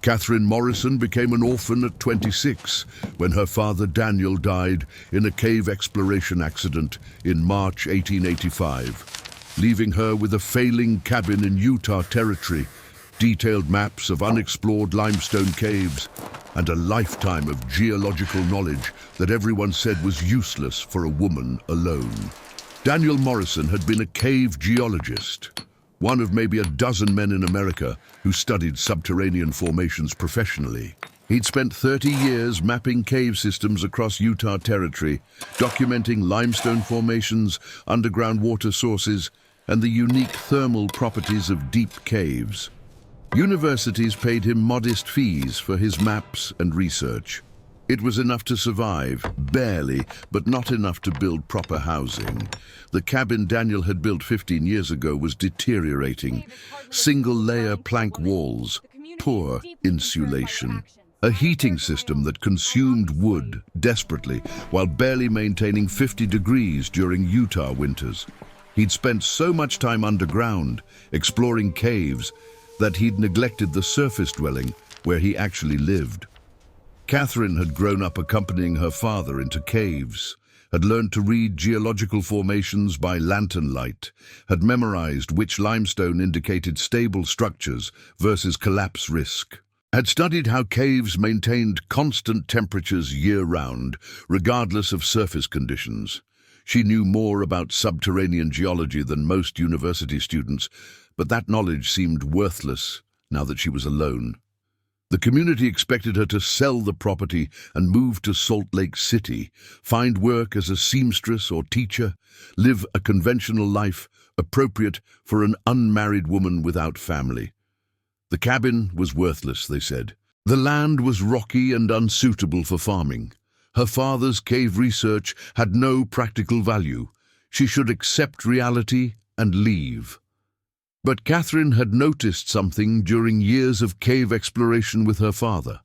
Catherine Morrison became an orphan at 26 when her father Daniel died in a cave exploration accident in March 1885, leaving her with a failing cabin in Utah Territory, detailed maps of unexplored limestone caves, and a lifetime of geological knowledge that everyone said was useless for a woman alone. Daniel Morrison had been a cave geologist, one of maybe a dozen men in America who studied subterranean formations professionally. He'd spent 30 years mapping cave systems across Utah Territory, documenting limestone formations, underground water sources, and the unique thermal properties of deep caves. Universities paid him modest fees for his maps and research. It was enough to survive, barely, but not enough to build proper housing. The cabin Daniel had built 15 years ago was deteriorating. Single-layer plank walls, poor insulation. A heating system that consumed wood desperately while barely maintaining 50 degrees during Utah winters. He'd spent so much time underground, exploring caves, that he'd neglected the surface dwelling where he actually lived. Catherine had grown up accompanying her father into caves, had learned to read geological formations by lantern light, had memorized which limestone indicated stable structures versus collapse risk, had studied how caves maintained constant temperatures year-round, regardless of surface conditions. She knew more about subterranean geology than most university students, but that knowledge seemed worthless now that she was alone. The community expected her to sell the property and move to Salt Lake City, find work as a seamstress or teacher, live a conventional life appropriate for an unmarried woman without family. The cabin was worthless, they said. The land was rocky and unsuitable for farming. Her father's cave research had no practical value. She should accept reality and leave. But Catherine had noticed something during years of cave exploration with her father.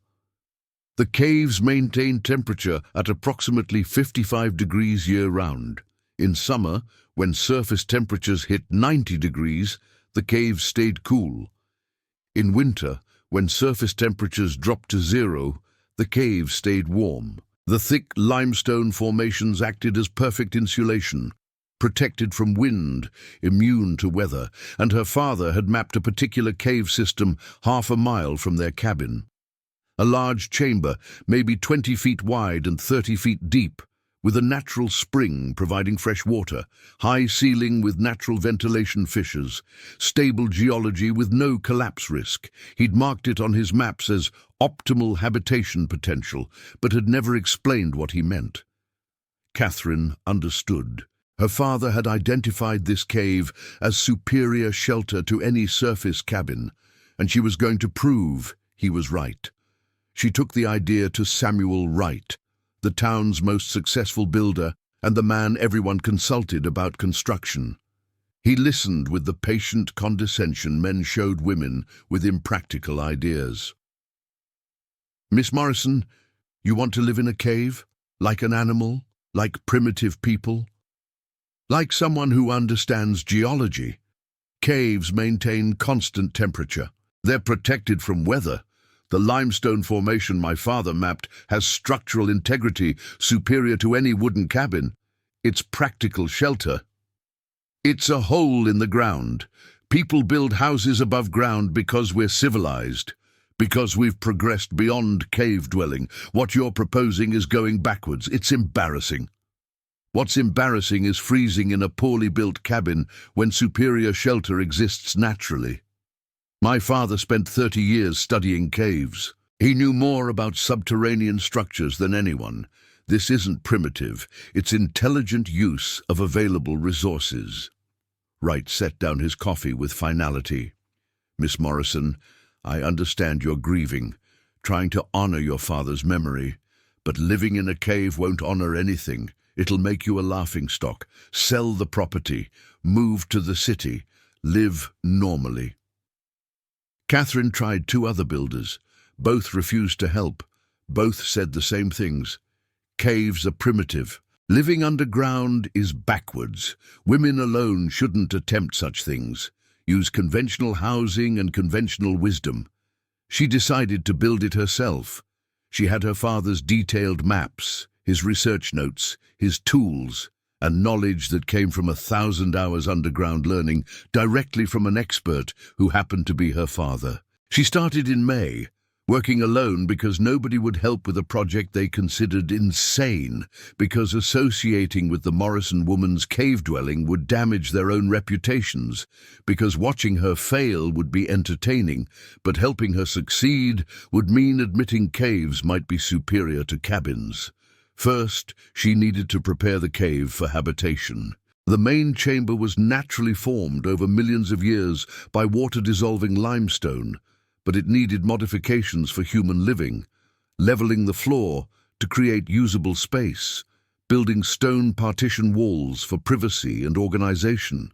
The caves maintained temperature at approximately 55 degrees year-round. In summer, when surface temperatures hit 90 degrees, the caves stayed cool. In winter, when surface temperatures dropped to zero, the caves stayed warm. The thick limestone formations acted as perfect insulation, protected from wind, immune to weather, and her father had mapped a particular cave system half a mile from their cabin. A large chamber, maybe 20 feet wide and 30 feet deep, with a natural spring providing fresh water, high ceiling with natural ventilation fissures, stable geology with no collapse risk. He'd marked it on his maps as optimal habitation potential, but had never explained what he meant. Catherine understood. Her father had identified this cave as superior shelter to any surface cabin, and she was going to prove he was right. She took the idea to Samuel Wright, the town's most successful builder and the man everyone consulted about construction. He listened with the patient condescension men showed women with impractical ideas. "Miss Morrison, you want to live in a cave? Like an animal? Like primitive people? Like someone who understands geology? Caves maintain constant temperature. They're protected from weather. The limestone formation my father mapped has structural integrity superior to any wooden cabin. It's practical shelter. It's a hole in the ground. People build houses above ground because we're civilized, because we've progressed beyond cave dwelling. What you're proposing is going backwards. It's embarrassing. What's embarrassing is freezing in a poorly built cabin when superior shelter exists naturally. My father spent 30 years studying caves. He knew more about subterranean structures than anyone. This isn't primitive. It's intelligent use of available resources." Wright set down his coffee with finality. "Miss Morrison, I understand you're grieving, trying to honor your father's memory, but living in a cave won't honor anything. It'll make you a laughingstock. Sell the property, move to the city, live normally." Catherine tried 2 other builders. Both refused to help. Both said the same things. Caves are primitive. Living underground is backwards. Women alone shouldn't attempt such things. Use conventional housing and conventional wisdom. She decided to build it herself. She had her father's detailed maps, his research notes, his tools, and knowledge that came from 1,000 hours underground learning directly from an expert who happened to be her father. She started in May, working alone because nobody would help with a project they considered insane, because associating with the Morrison woman's cave dwelling would damage their own reputations, because watching her fail would be entertaining, but helping her succeed would mean admitting caves might be superior to cabins. First, she needed to prepare the cave for habitation. The main chamber was naturally formed over millions of years by water-dissolving limestone, but it needed modifications for human living, leveling the floor to create usable space, building stone partition walls for privacy and organization,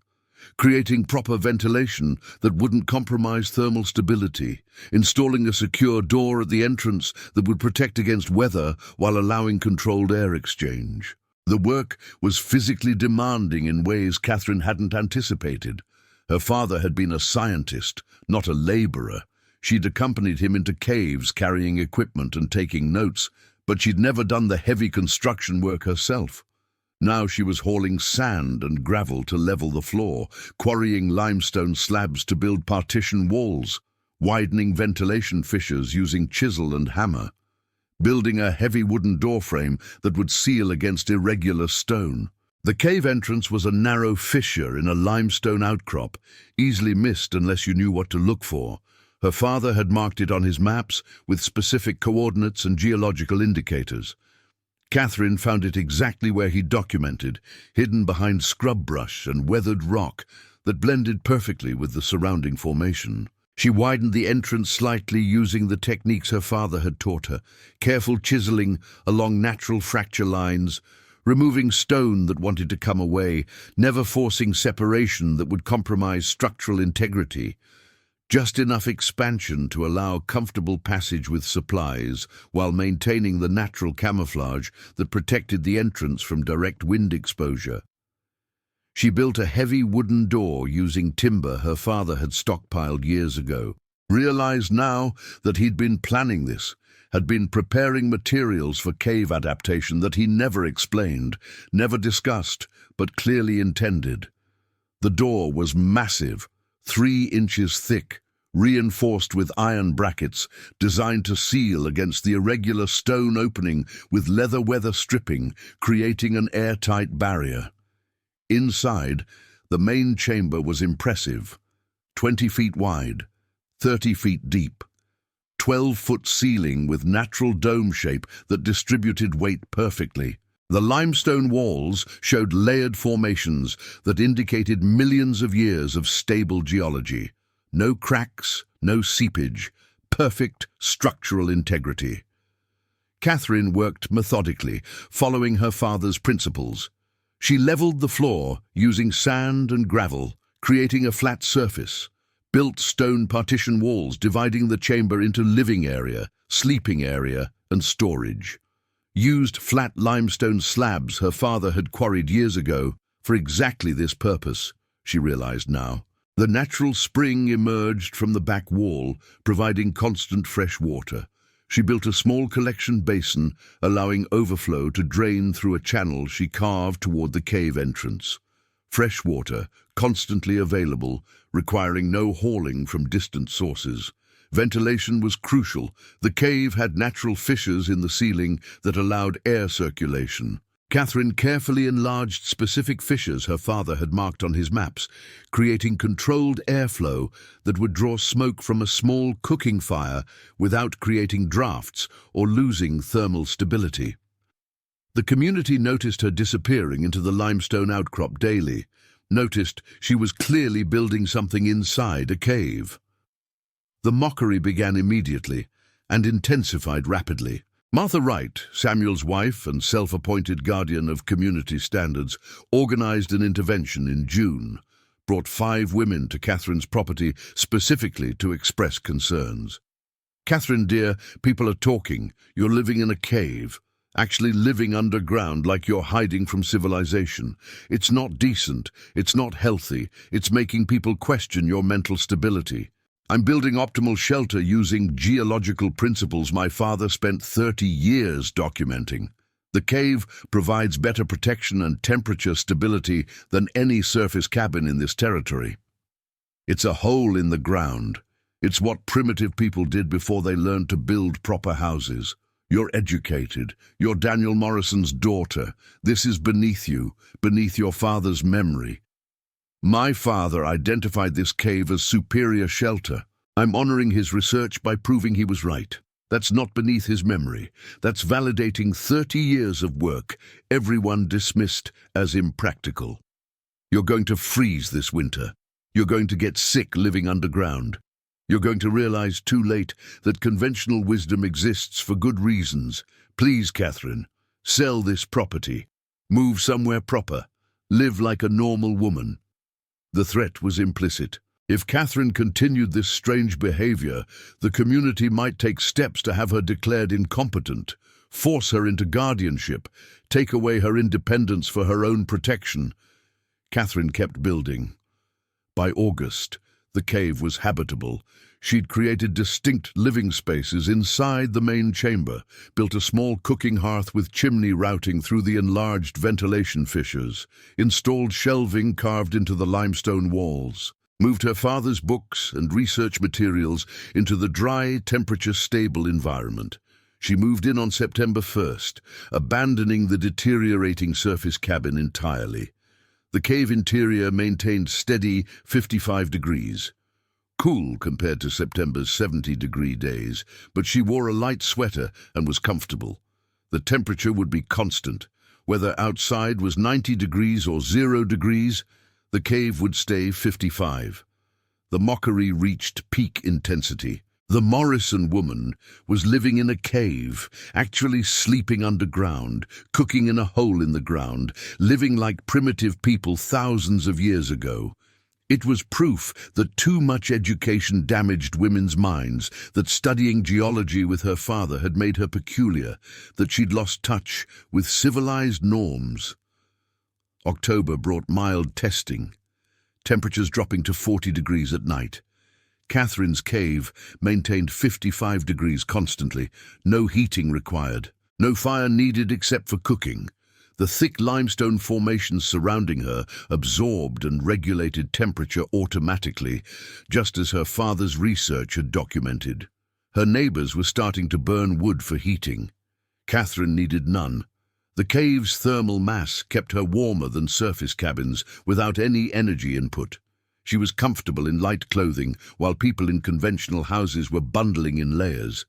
creating proper ventilation that wouldn't compromise thermal stability, installing a secure door at the entrance that would protect against weather while allowing controlled air exchange. The work was physically demanding in ways Catherine hadn't anticipated. Her father had been a scientist, not a laborer. She'd accompanied him into caves carrying equipment and taking notes, but she'd never done the heavy construction work herself. Now she was hauling sand and gravel to level the floor, quarrying limestone slabs to build partition walls, widening ventilation fissures using chisel and hammer, building a heavy wooden doorframe that would seal against irregular stone. The cave entrance was a narrow fissure in a limestone outcrop, easily missed unless you knew what to look for. Her father had marked it on his maps with specific coordinates and geological indicators. Catherine found it exactly where he documented, hidden behind scrub brush and weathered rock that blended perfectly with the surrounding formation. She widened the entrance slightly using the techniques her father had taught her, careful chiseling along natural fracture lines, removing stone that wanted to come away, never forcing separation that would compromise structural integrity. Just enough expansion to allow comfortable passage with supplies while maintaining the natural camouflage that protected the entrance from direct wind exposure. She built a heavy wooden door using timber her father had stockpiled years ago. Realized now that he'd been planning this, had been preparing materials for cave adaptation that he never explained, never discussed, but clearly intended. The door was massive, 3 inches thick, reinforced with iron brackets designed to seal against the irregular stone opening with leather weather stripping, creating an airtight barrier. Inside, the main chamber was impressive, 20 feet wide, 30 feet deep, 12-foot ceiling with natural dome shape that distributed weight perfectly. The limestone walls showed layered formations that indicated millions of years of stable geology. No cracks, no seepage, perfect structural integrity. Catherine worked methodically, following her father's principles. She leveled the floor using sand and gravel, creating a flat surface, built stone partition walls dividing the chamber into living area, sleeping area, and storage. Used flat limestone slabs her father had quarried years ago for exactly this purpose, she realized now. The natural spring emerged from the back wall, providing constant fresh water. She built a small collection basin, allowing overflow to drain through a channel she carved toward the cave entrance. Fresh water, constantly available, requiring no hauling from distant sources. Ventilation was crucial. The cave had natural fissures in the ceiling that allowed air circulation. Catherine carefully enlarged specific fissures her father had marked on his maps, creating controlled airflow that would draw smoke from a small cooking fire without creating drafts or losing thermal stability. The community noticed her disappearing into the limestone outcrop daily, noticed she was clearly building something inside a cave. The mockery began immediately and intensified rapidly. Martha Wright, Samuel's wife and self-appointed guardian of community standards, organized an intervention in June, brought 5 women to Catherine's property specifically to express concerns. "Catherine, dear, people are talking. You're living in a cave, actually living underground like you're hiding from civilization. It's not decent, it's not healthy, it's making people question your mental stability." I'm building optimal shelter using geological principles my father spent 30 years documenting. The cave provides better protection and temperature stability than any surface cabin in this territory. It's a hole in the ground. It's what primitive people did before they learned to build proper houses. You're educated. You're Daniel Morrison's daughter. This is beneath you, beneath your father's memory. My father identified this cave as superior shelter. I'm honoring his research by proving he was right. That's not beneath his memory. That's validating 30 years of work, everyone dismissed as impractical. You're going to freeze this winter. You're going to get sick living underground. You're going to realize too late that conventional wisdom exists for good reasons. Please, Catherine, sell this property. Move somewhere proper. Live like a normal woman. The threat was implicit. If Catherine continued this strange behavior, the community might take steps to have her declared incompetent, force her into guardianship, take away her independence for her own protection. Catherine kept building. By August, the cave was habitable. She'd created distinct living spaces inside the main chamber, built a small cooking hearth with chimney routing through the enlarged ventilation fissures, installed shelving carved into the limestone walls, moved her father's books and research materials into the dry, temperature-stable environment. She moved in on September 1st, abandoning the deteriorating surface cabin entirely. The cave interior maintained steady 55 degrees. Cool compared to September's 70-degree days, but she wore a light sweater and was comfortable. The temperature would be constant. Whether outside was 90 degrees or 0 degrees, the cave would stay 55. The mockery reached peak intensity. The Morrison woman was living in a cave, actually sleeping underground, cooking in a hole in the ground, living like primitive people thousands of years ago. It was proof that too much education damaged women's minds, that studying geology with her father had made her peculiar, that she'd lost touch with civilized norms. October brought mild testing, temperatures dropping to 40 degrees at night. Catherine's cave maintained 55 degrees constantly, no heating required, no fire needed except for cooking. The thick limestone formations surrounding her absorbed and regulated temperature automatically, just as her father's research had documented. Her neighbors were starting to burn wood for heating. Catherine needed none. The cave's thermal mass kept her warmer than surface cabins without any energy input. She was comfortable in light clothing, while people in conventional houses were bundling in layers.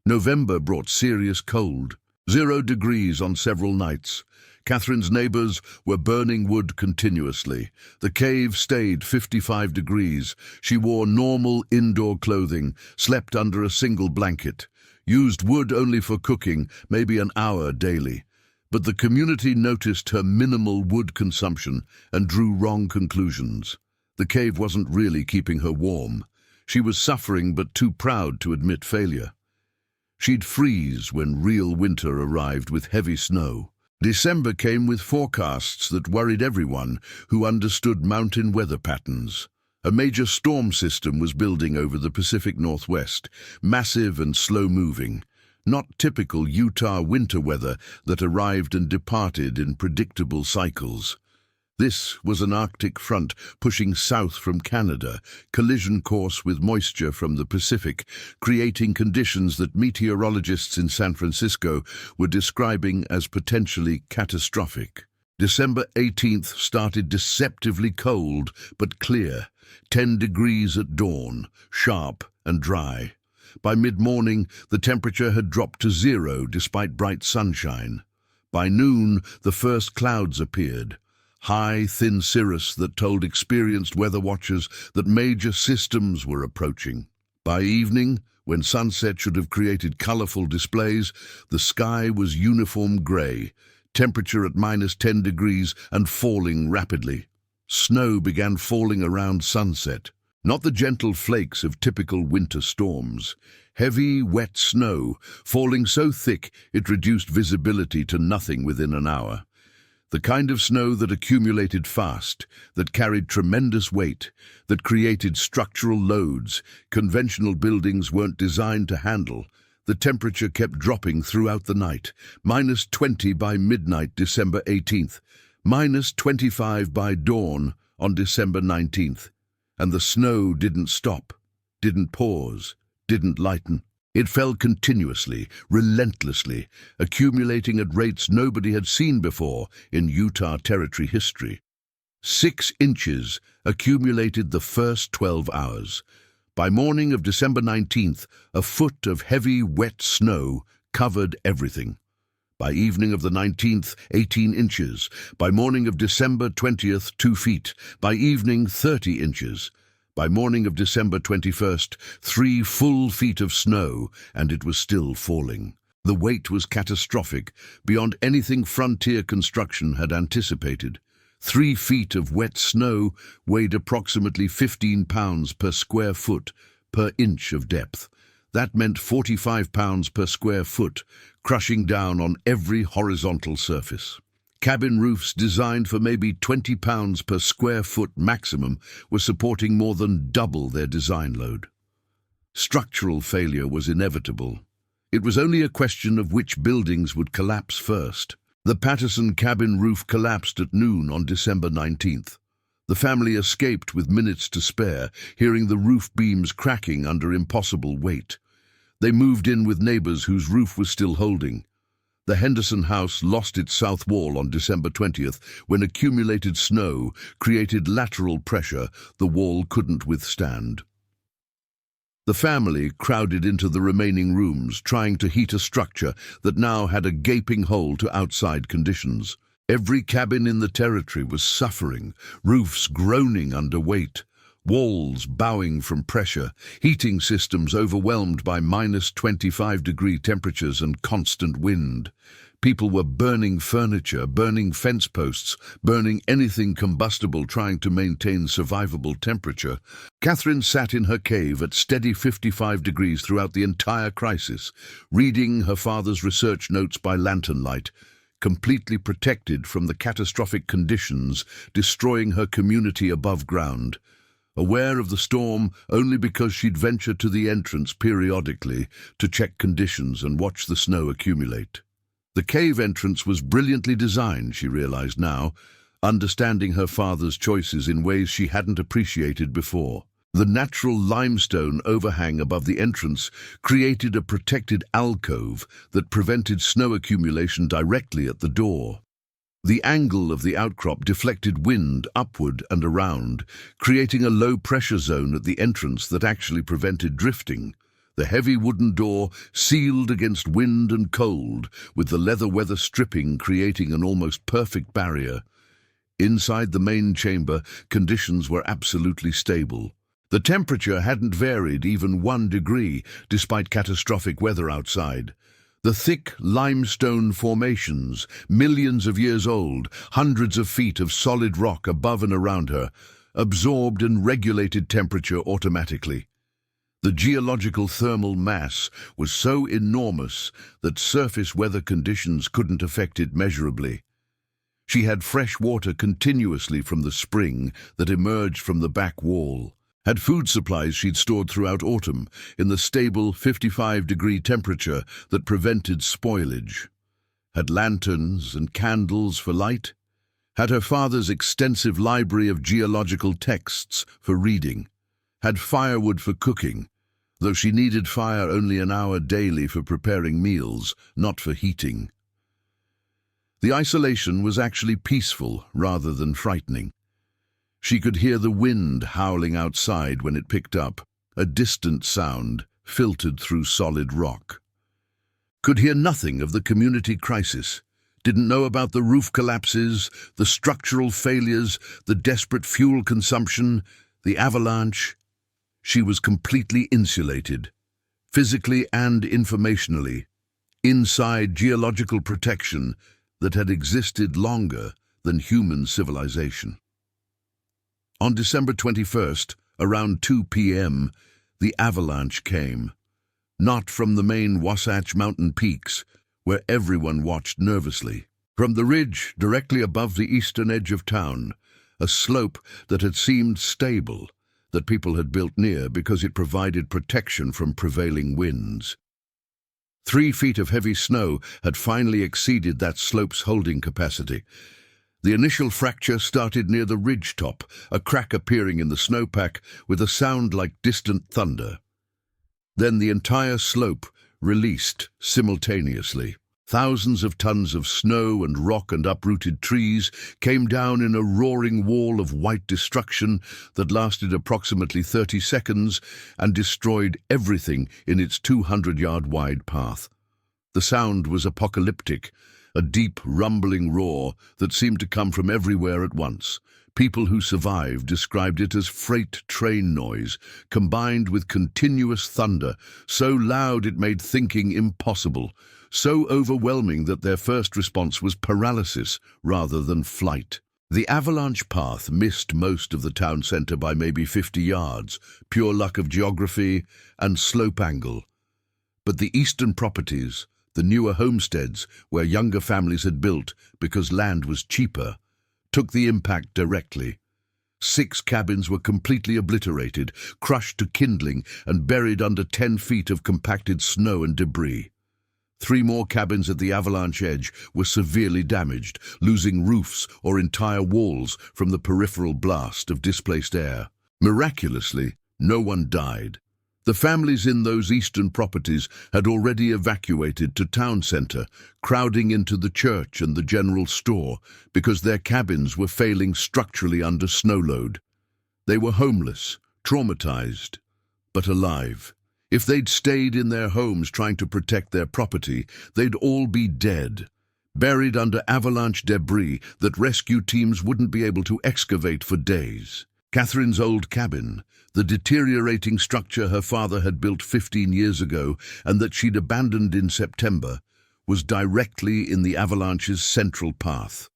November brought serious cold. 0 degrees on several nights. Catherine's neighbors were burning wood continuously. The cave stayed 55 degrees. She wore normal indoor clothing, slept under a single blanket, used wood only for cooking, maybe an hour daily. But the community noticed her minimal wood consumption and drew wrong conclusions. The cave wasn't really keeping her warm. She was suffering but too proud to admit failure. She'd freeze when real winter arrived with heavy snow. December came with forecasts that worried everyone who understood mountain weather patterns. A major storm system was building over the Pacific Northwest, massive and slow-moving. Not typical Utah winter weather that arrived and departed in predictable cycles. This was an Arctic front pushing south from Canada, collision course with moisture from the Pacific, creating conditions that meteorologists in San Francisco were describing as potentially catastrophic. December 18th started deceptively cold but clear, 10 degrees at dawn, sharp and dry. By mid-morning, the temperature had dropped to 0 despite bright sunshine. By noon, the first clouds appeared. High, thin cirrus that told experienced weather watchers that major systems were approaching. By evening, when sunset should have created colorful displays, the sky was uniform gray, temperature at -10 degrees and falling rapidly. Snow began falling around sunset. Not the gentle flakes of typical winter storms. Heavy, wet snow, falling so thick it reduced visibility to nothing within an hour. The kind of snow that accumulated fast, that carried tremendous weight, that created structural loads conventional buildings weren't designed to handle. The temperature kept dropping throughout the night. -20 by midnight, December 18th. -25 by dawn on December 19th. And the snow didn't stop, didn't pause, didn't lighten. It fell continuously, relentlessly, accumulating at rates nobody had seen before in Utah Territory history. 6 inches accumulated the first 12 hours. By morning of December 19th, a foot of heavy, wet snow covered everything. By evening of the 19th, 18 inches. By morning of December 20th, 2 feet. By evening, 30 inches. By morning of December 21st, 3 full feet of snow, and it was still falling. The weight was catastrophic, beyond anything frontier construction had anticipated. 3 feet of wet snow weighed approximately 15 pounds per square foot per inch of depth. That meant 45 pounds per square foot, crushing down on every horizontal surface. Cabin roofs designed for maybe 20 pounds per square foot maximum were supporting more than double their design load. Structural failure was inevitable. It was only a question of which buildings would collapse first. The Patterson cabin roof collapsed at noon on December 19th. The family escaped with minutes to spare, hearing the roof beams cracking under impossible weight. They moved in with neighbors whose roof was still holding. The Henderson house lost its south wall on December 20th when accumulated snow created lateral pressure the wall couldn't withstand. The family crowded into the remaining rooms, trying to heat a structure that now had a gaping hole to outside conditions. Every cabin in the territory was suffering, roofs groaning under weight, walls bowing from pressure, heating systems overwhelmed by -25-degree temperatures and constant wind. People were burning furniture, burning fence posts, burning anything combustible trying to maintain survivable temperature. Catherine sat in her cave at steady 55 degrees throughout the entire crisis, reading her father's research notes by lantern light, completely protected from the catastrophic conditions destroying her community above ground. Aware of the storm only because she'd venture to the entrance periodically to check conditions and watch the snow accumulate. The cave entrance was brilliantly designed, she realized now, understanding her father's choices in ways she hadn't appreciated before. The natural limestone overhang above the entrance created a protected alcove that prevented snow accumulation directly at the door. The angle of the outcrop deflected wind upward and around, creating a low-pressure zone at the entrance that actually prevented drifting. The heavy wooden door sealed against wind and cold, with the leather weather stripping creating an almost perfect barrier. Inside the main chamber, conditions were absolutely stable. The temperature hadn't varied even 1 degree, despite catastrophic weather outside. The thick limestone formations, millions of years old, hundreds of feet of solid rock above and around her, absorbed and regulated temperature automatically. The geological thermal mass was so enormous that surface weather conditions couldn't affect it measurably. She had fresh water continuously from the spring that emerged from the back wall, had food supplies she'd stored throughout autumn in the stable 55-degree temperature that prevented spoilage, had lanterns and candles for light, had her father's extensive library of geological texts for reading, had firewood for cooking, though she needed fire only an hour daily for preparing meals, not for heating. The isolation was actually peaceful rather than frightening. She could hear the wind howling outside when it picked up, a distant sound filtered through solid rock. Could hear nothing of the community crisis, didn't know about the roof collapses, the structural failures, the desperate fuel consumption, the avalanche. She was completely insulated, physically and informationally, inside geological protection that had existed longer than human civilization. On December 21st, around 2 p.m., the avalanche came. Not from the main Wasatch Mountain peaks, where everyone watched nervously. From the ridge directly above the eastern edge of town, a slope that had seemed stable, that people had built near because it provided protection from prevailing winds. 3 feet of heavy snow had finally exceeded that slope's holding capacity. The initial fracture started near the ridge top, a crack appearing in the snowpack with a sound like distant thunder. Then the entire slope released simultaneously. Thousands of tons of snow and rock and uprooted trees came down in a roaring wall of white destruction that lasted approximately 30 seconds and destroyed everything in its 200-yard-wide path. The sound was apocalyptic, a deep, rumbling roar that seemed to come from everywhere at once. People who survived described it as freight train noise, combined with continuous thunder, so loud it made thinking impossible, so overwhelming that their first response was paralysis rather than flight. The avalanche path missed most of the town centre by maybe 50 yards, pure luck of geography and slope angle. But the eastern properties, the newer homesteads where younger families had built because land was cheaper, took the impact directly. 6 cabins were completely obliterated, crushed to kindling and buried under 10 feet of compacted snow and debris. 3 more cabins at the avalanche edge were severely damaged, losing roofs or entire walls from the peripheral blast of displaced air. Miraculously, no one died. The families in those eastern properties had already evacuated to town centre, crowding into the church and the general store because their cabins were failing structurally under snow load. They were homeless, traumatized, but alive. If they'd stayed in their homes trying to protect their property, they'd all be dead, buried under avalanche debris that rescue teams wouldn't be able to excavate for days. Catherine's old cabin, the deteriorating structure her father had built 15 years ago and that she'd abandoned in September, was directly in the avalanche's central path.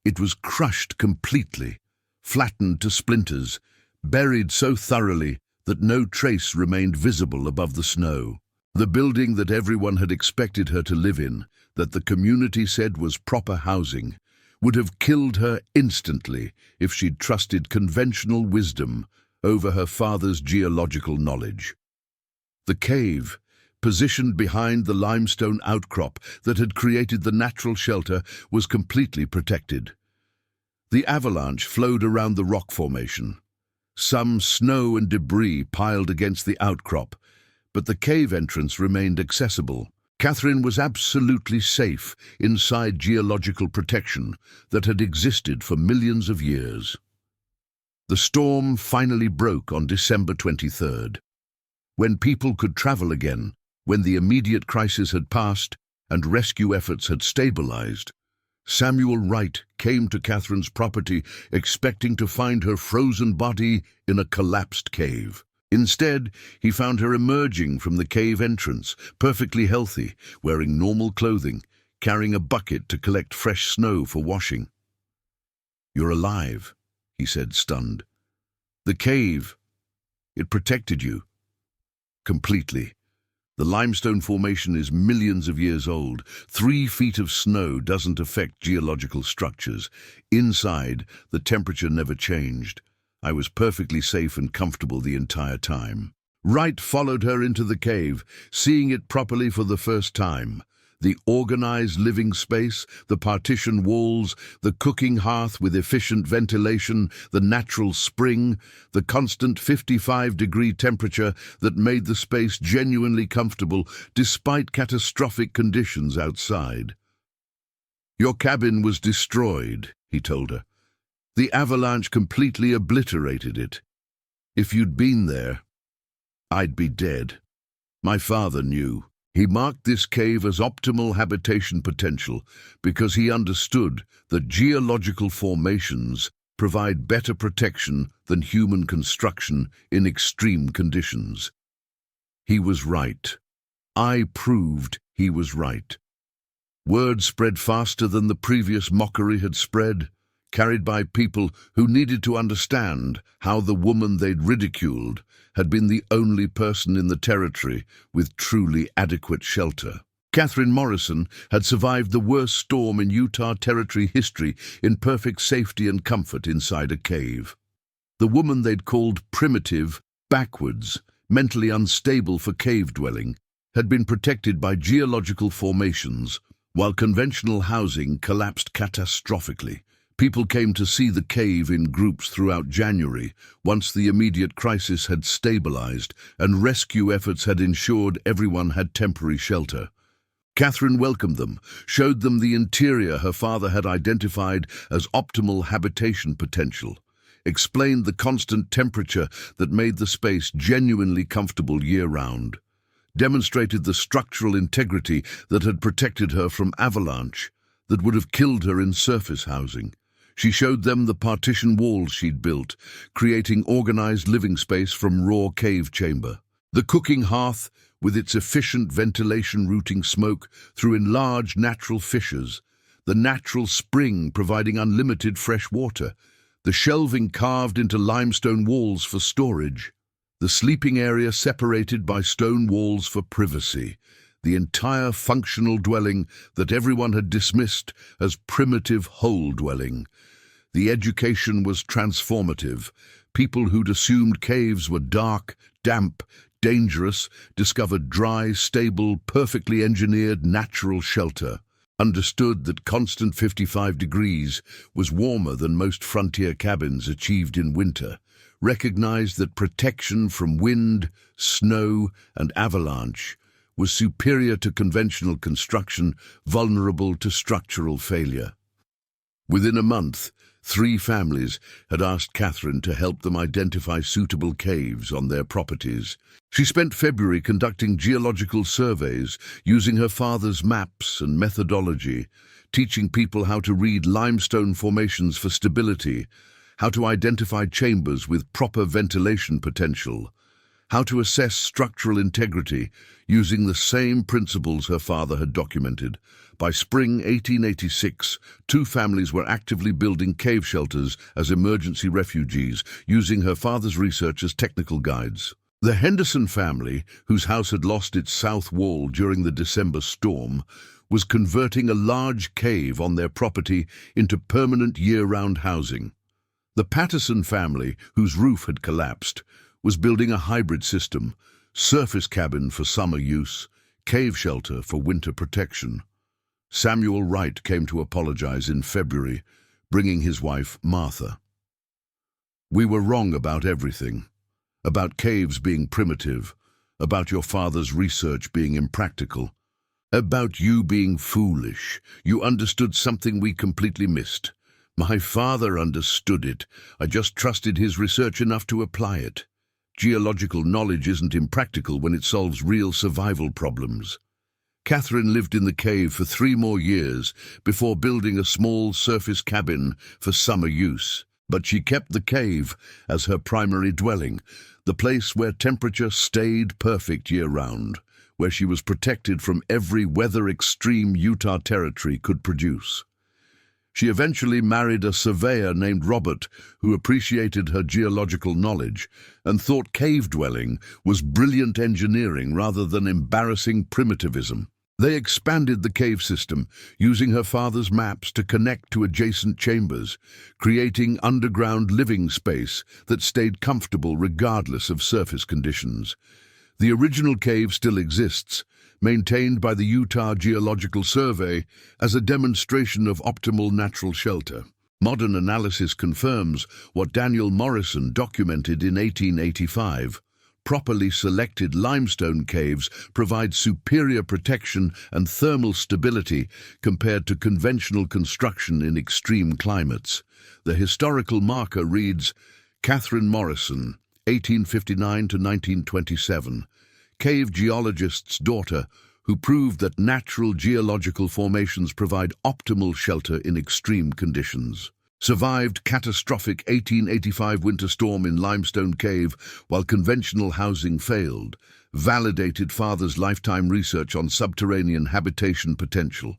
It was crushed completely, flattened to splinters, buried so thoroughly that no trace remained visible above the snow. The building that everyone had expected her to live in, that the community said was proper housing, would have killed her instantly if she'd trusted conventional wisdom over her father's geological knowledge. The cave, positioned behind the limestone outcrop that had created the natural shelter, was completely protected. The avalanche flowed around the rock formation. Some snow and debris piled against the outcrop, but the cave entrance remained accessible. Catherine was absolutely safe inside geological protection that had existed for millions of years. The storm finally broke on December 23rd. When people could travel again, when the immediate crisis had passed and rescue efforts had stabilized, Samuel Wright came to Catherine's property expecting to find her frozen body in a collapsed cave. Instead, he found her emerging from the cave entrance, perfectly healthy, wearing normal clothing, carrying a bucket to collect fresh snow for washing. "You're alive," he said, stunned. "The cave, it protected you." "Completely. The limestone formation is millions of years old. 3 feet of snow doesn't affect geological structures. Inside, the temperature never changed. I was perfectly safe and comfortable the entire time." Wright followed her into the cave, seeing it properly for the first time. The organized living space, the partition walls, the cooking hearth with efficient ventilation, the natural spring, the constant 55-degree temperature that made the space genuinely comfortable despite catastrophic conditions outside. "Your cabin was destroyed," he told her. "The avalanche completely obliterated it. If you'd been there, I'd be dead. My father knew. He marked this cave as optimal habitation potential because he understood that geological formations provide better protection than human construction in extreme conditions." He was right. I proved he was right. Word spread faster than the previous mockery had spread, carried by people who needed to understand how the woman they'd ridiculed had been the only person in the territory with truly adequate shelter. Catherine Morrison had survived the worst storm in Utah Territory history in perfect safety and comfort inside a cave. The woman they'd called primitive, backwards, mentally unstable for cave dwelling, had been protected by geological formations, while conventional housing collapsed catastrophically. People came to see the cave in groups throughout January, once the immediate crisis had stabilized and rescue efforts had ensured everyone had temporary shelter. Catherine welcomed them, showed them the interior her father had identified as optimal habitation potential, explained the constant temperature that made the space genuinely comfortable year-round, demonstrated the structural integrity that had protected her from avalanche that would have killed her in surface housing. She showed them the partition walls she'd built, creating organized living space from raw cave chamber. The cooking hearth, with its efficient ventilation routing smoke through enlarged natural fissures, the natural spring providing unlimited fresh water, the shelving carved into limestone walls for storage, the sleeping area separated by stone walls for privacy, the entire functional dwelling that everyone had dismissed as primitive hole dwelling. The education was transformative. People who'd assumed caves were dark, damp, dangerous, discovered dry, stable, perfectly engineered natural shelter, understood that constant 55 degrees was warmer than most frontier cabins achieved in winter, recognized that protection from wind, snow, and avalanche was superior to conventional construction, vulnerable to structural failure. Within a month, 3 families had asked Catherine to help them identify suitable caves on their properties. She spent February conducting geological surveys, using her father's maps and methodology, teaching people how to read limestone formations for stability, how to identify chambers with proper ventilation potential, how to assess structural integrity using the same principles her father had documented. By spring 1886, 2 families were actively building cave shelters as emergency refugees, using her father's research as technical guides. The Henderson family, whose house had lost its south wall during the December storm, was converting a large cave on their property into permanent year-round housing. The Patterson family, whose roof had collapsed, was building a hybrid system: surface cabin for summer use, cave shelter for winter protection. Samuel Wright came to apologize in February, bringing his wife, Martha. "We were wrong about everything. About caves being primitive, about your father's research being impractical, about you being foolish. You understood something we completely missed. My father understood it. I just trusted his research enough to apply it. Geological knowledge isn't impractical when it solves real survival problems." Catherine lived in the cave for 3 more years before building a small surface cabin for summer use. But she kept the cave as her primary dwelling, the place where temperature stayed perfect year-round, where she was protected from every weather extreme Utah Territory could produce. She eventually married a surveyor named Robert, who appreciated her geological knowledge and thought cave dwelling was brilliant engineering rather than embarrassing primitivism. They expanded the cave system, using her father's maps to connect to adjacent chambers, creating underground living space that stayed comfortable regardless of surface conditions. The original cave still exists, maintained by the Utah Geological Survey as a demonstration of optimal natural shelter. Modern analysis confirms what Daniel Morrison documented in 1885. Properly selected limestone caves provide superior protection and thermal stability compared to conventional construction in extreme climates. The historical marker reads, Catherine Morrison, 1859 to 1927, cave geologist's daughter, who proved that natural geological formations provide optimal shelter in extreme conditions. Survived catastrophic 1885 winter storm in limestone cave while conventional housing failed. Validated father's lifetime research on subterranean habitation potential.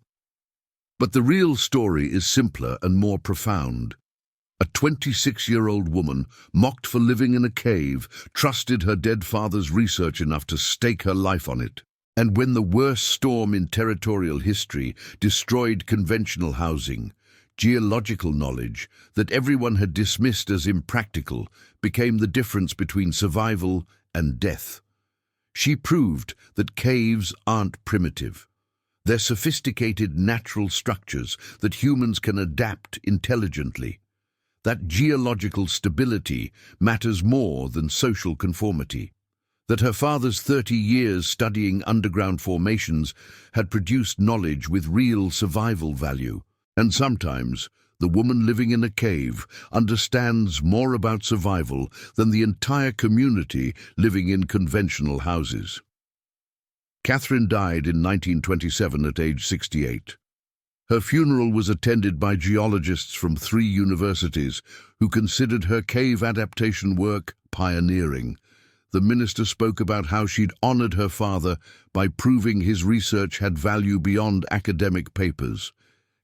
But the real story is simpler and more profound. A 26-year-old woman, mocked for living in a cave, trusted her dead father's research enough to stake her life on it. And when the worst storm in territorial history destroyed conventional housing, geological knowledge that everyone had dismissed as impractical became the difference between survival and death. She proved that caves aren't primitive. They're sophisticated natural structures that humans can adapt intelligently. That geological stability matters more than social conformity. That her father's 30 years studying underground formations had produced knowledge with real survival value. And sometimes, the woman living in a cave understands more about survival than the entire community living in conventional houses. Catherine died in 1927 at age 68. Her funeral was attended by geologists from 3 universities who considered her cave adaptation work pioneering. The minister spoke about how she'd honored her father by proving his research had value beyond academic papers,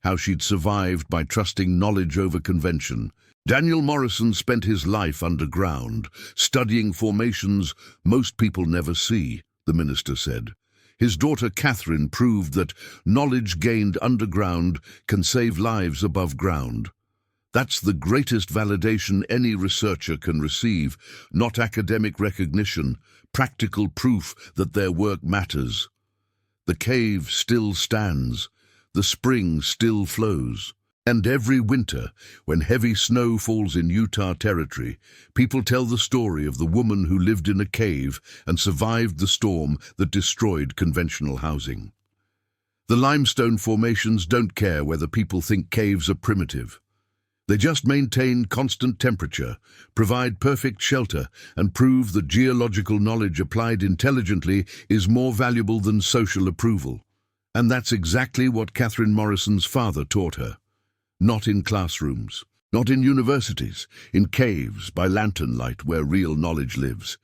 how she'd survived by trusting knowledge over convention. Daniel Morrison spent his life underground, studying formations most people never see, the minister said. His daughter Catherine proved that knowledge gained underground can save lives above ground. That's the greatest validation any researcher can receive, not academic recognition, practical proof that their work matters. The cave still stands, the spring still flows, and every winter, when heavy snow falls in Utah territory, people tell the story of the woman who lived in a cave and survived the storm that destroyed conventional housing. The limestone formations don't care whether people think caves are primitive. They just maintain constant temperature, provide perfect shelter, and prove that geological knowledge applied intelligently is more valuable than social approval. And that's exactly what Catherine Morrison's father taught her. Not in classrooms, not in universities, in caves by lantern light where real knowledge lives.